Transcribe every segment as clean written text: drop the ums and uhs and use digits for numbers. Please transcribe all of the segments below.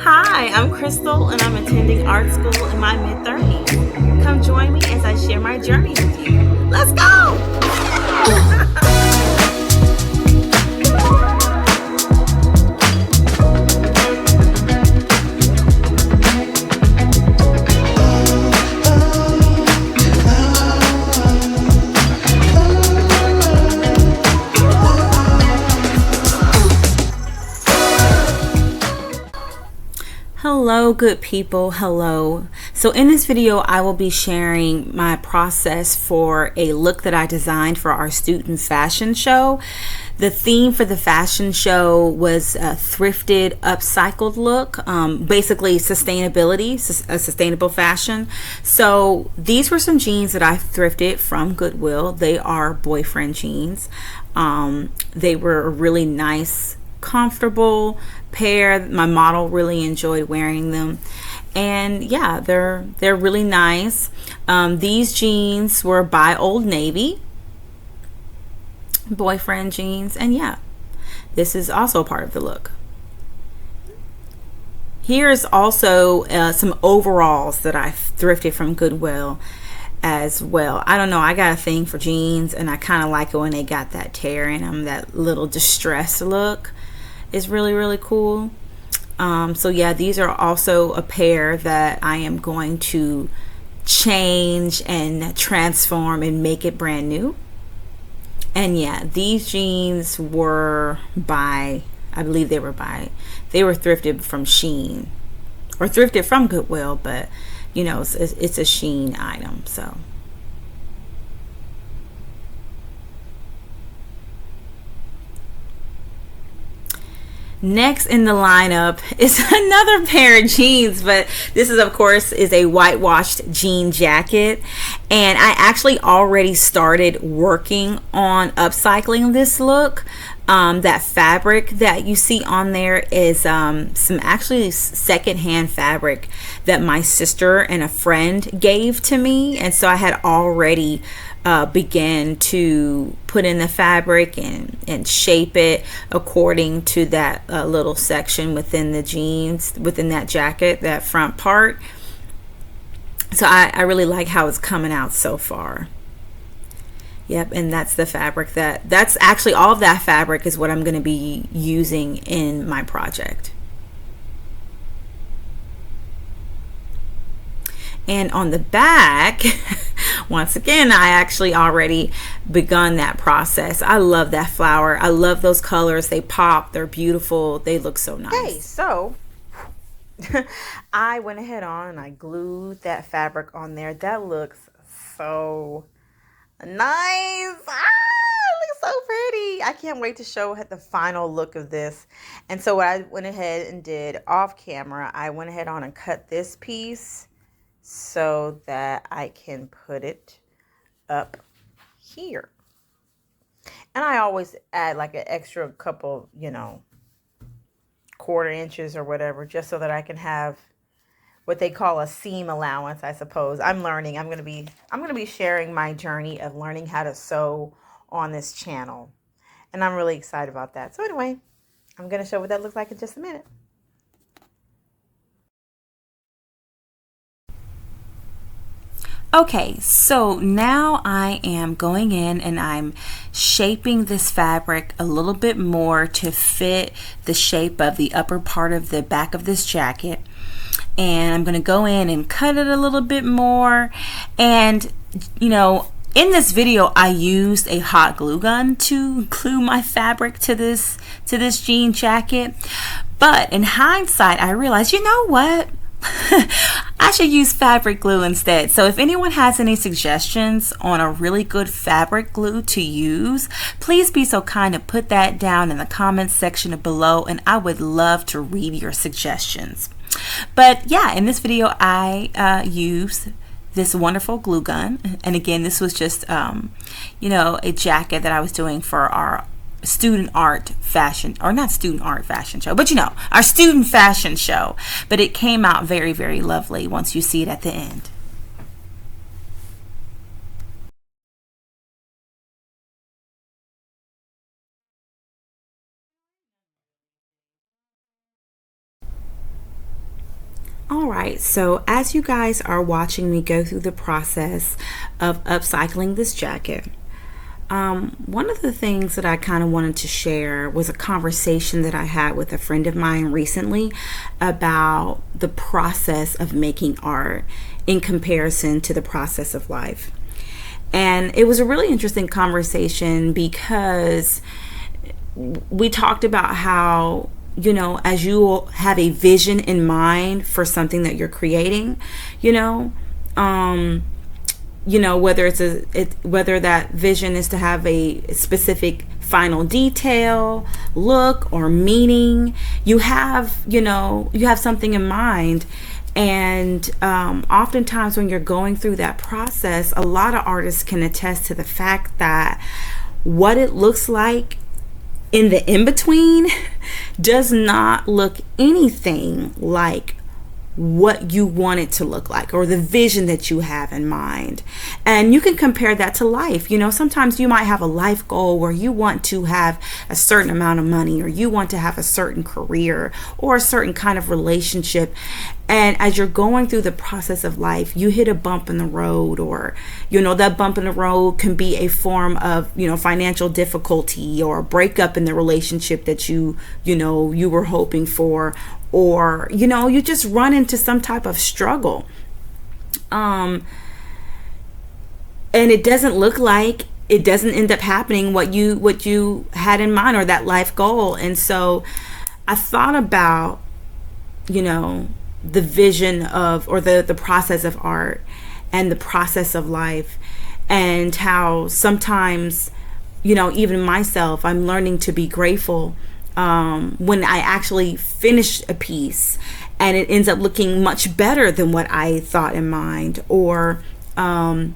Hi, I'm Crystal and I'm attending art school in my mid 30s. Come join me as I share my journey with you. Let's go! Hello, good people. Hello. So in this video, I will be sharing my process for a look that I designed for our student fashion show. The theme for the fashion show was a thrifted, upcycled look, basically sustainability, a sustainable fashion. So these were some jeans that I thrifted from Goodwill. They are boyfriend jeans. They were a really nice, comfortable pair. My model really enjoyed wearing them, and yeah, they're really nice. These jeans were by Old Navy, boyfriend jeans, and yeah, this is also part of the look. Here's also some overalls that I thrifted from Goodwill as well. I don't know, I got a thing for jeans, and I kind of like it when they got that tear in them, that little distressed look. Is really cool. So yeah, these are also a pair that I am going to change and transform and make it brand new. And yeah, these jeans were by, I believe they were thrifted from Shein, or thrifted from Goodwill, but you know, it's a Shein item. So next in the lineup is another pair of jeans, but this is, of course, is a whitewashed jean jacket. And I actually already started working on upcycling this look. That fabric that you see on there is some actually secondhand fabric that my sister and a friend gave to me. And so I had already began to put in the fabric and shape it according to that little section within the jeans, within that jacket, that front part. So I really like how it's coming out so far. Yep, and that's the fabric that's actually all of that fabric is what I'm going to be using in my project. And on the back, once again, I actually already begun that process. I love that flower. I love those colors. They pop. They're beautiful. They look so nice. Okay, so I went ahead on and I glued that fabric on there. That looks so nice. It looks so pretty. I can't wait to show the final look of this. And so what I went ahead and did off camera, I went ahead on and cut this piece so that I can put it up here. And I always add like an extra couple, quarter inches or whatever, just so that I can have what they call a seam allowance, I suppose. I'm learning. I'm going to be sharing my journey of learning how to sew on this channel. And I'm really excited about that. So anyway, I'm going to show what that looks like in just a minute. Okay, so now I am going in and I'm shaping this fabric a little bit more to fit the shape of the upper part of the back of this jacket. And I'm going to go in and cut it a little bit more. And, in this video, I used a hot glue gun to glue my fabric to this jean jacket. But in hindsight, I realized, you know what? I should use fabric glue instead. So if anyone has any suggestions on a really good fabric glue to use, please be so kind to put that down in the comments section below, and I would love to read your suggestions. But yeah, in this video I used this wonderful glue gun, and again, this was just a jacket that I was doing for our student art fashion, or not student art fashion show, but our student fashion show. But it came out very lovely once you see it at the end. All right, so as you guys are watching me go through the process of upcycling this jacket, one of the things that I kind of wanted to share was a conversation that I had with a friend of mine recently about the process of making art in comparison to the process of life. And it was a really interesting conversation because we talked about how, as you have a vision in mind for something that you're creating, you know, um, whether that vision is to have a specific final detail, look, or meaning, you have something in mind. And oftentimes when you're going through that process, a lot of artists can attest to the fact that what it looks like in the in-between does not look anything like what you want it to look like, or the vision that you have in mind. And you can compare that to life. Sometimes you might have a life goal where you want to have a certain amount of money, or you want to have a certain career, or a certain kind of relationship. And as you're going through the process of life, you hit a bump in the road, or, that bump in the road can be a form of, financial difficulty, or a breakup in the relationship that you were hoping for, or, you just run into some type of struggle. And it doesn't look like, it doesn't end up happening what you had in mind, or that life goal. And so I thought about, the vision of, or the process of art and the process of life, and how sometimes, even myself, I'm learning to be grateful when I actually finish a piece and it ends up looking much better than what I thought in mind, or the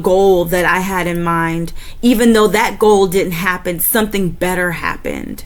goal that I had in mind, even though that goal didn't happen, something better happened.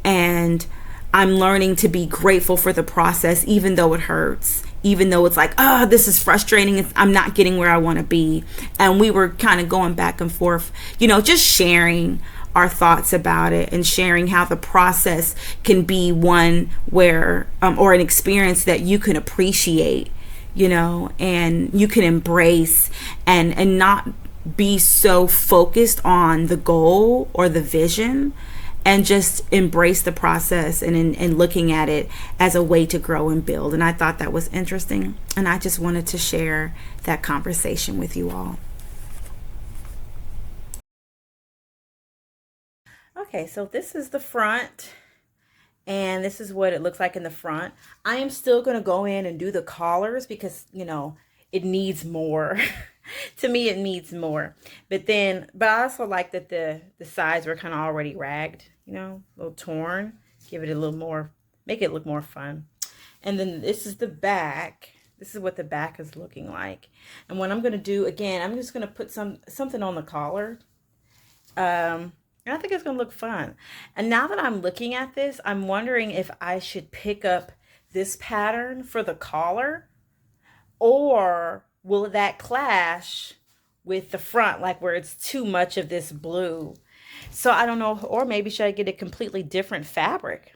And I'm learning to be grateful for the process, even though it hurts, even though it's like, oh, this is frustrating, I'm not getting where I want to be. And we were kind of going back and forth, just sharing our thoughts about it, and sharing how the process can be one where, or an experience that you can appreciate, and you can embrace, and not be so focused on the goal or the vision, and just embrace the process, and looking at it as a way to grow and build. And I thought that was interesting, and I just wanted to share that conversation with you all. Okay, so this is the front, and this is what it looks like in the front. I am still going to go in and do the collars because, it needs more. To me, it needs more. But I also like that the sides were kind of already ragged, a little torn. Give it a little more, make it look more fun. And then this is the back. This is what the back is looking like. And what I'm going to do, again, I'm just going to put something on the collar. And I think it's going to look fun. And now that I'm looking at this, I'm wondering if I should pick up this pattern for the collar, or will that clash with the front, like where it's too much of this blue? So I don't know, or maybe should I get a completely different fabric?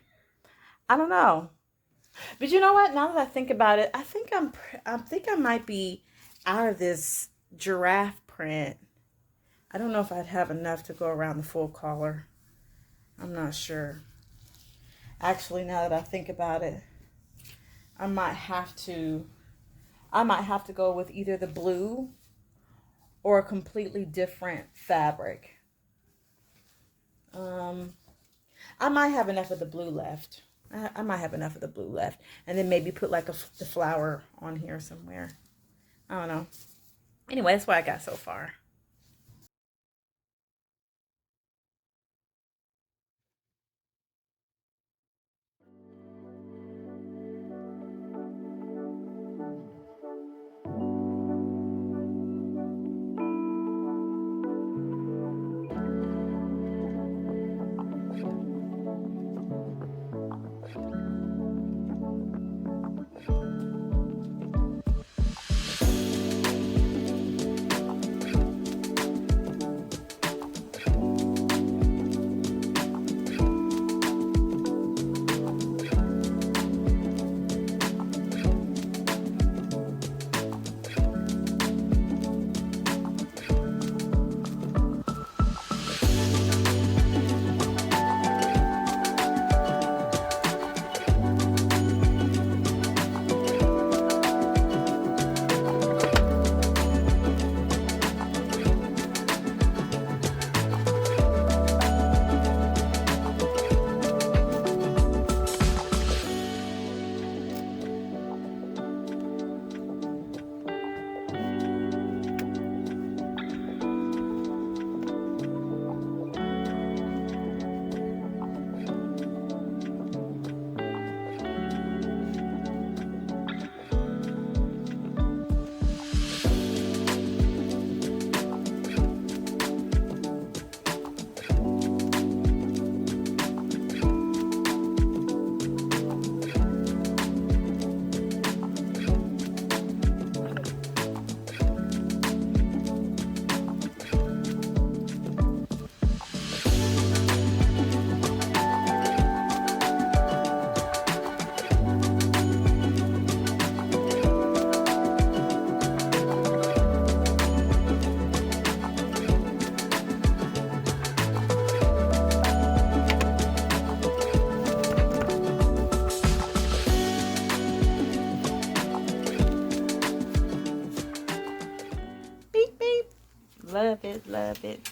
I don't know. But you know what? Now that I think about it, I think I might be out of this giraffe print. I don't know if I'd have enough to go around the full collar. I'm not sure. Actually, now that I think about it, I might have to go with either the blue or a completely different fabric. I might have enough of the blue left. I might have enough of the blue left. And then maybe put like the flower on here somewhere. I don't know. Anyway, that's what I got so far. Love it, love it.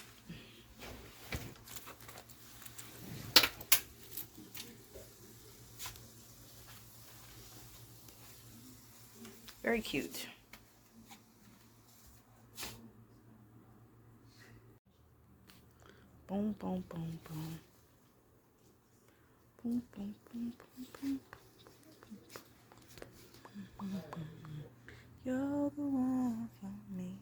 Very cute. Boom, boom, boom, boom. Boom, boom, boom, boom, boom. You're the one for me.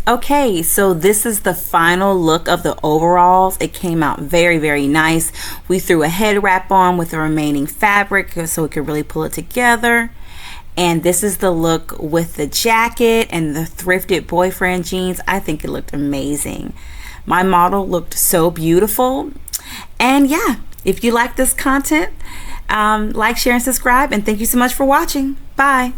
Okay, so this is the final look of the overalls. It came out very, very nice. We threw a head wrap on with the remaining fabric so we could really pull it together. And this is the look with the jacket and the thrifted boyfriend jeans. I think it looked amazing. My model looked so beautiful. And yeah, if you like this content, like, share, and subscribe. And thank you so much for watching. Bye.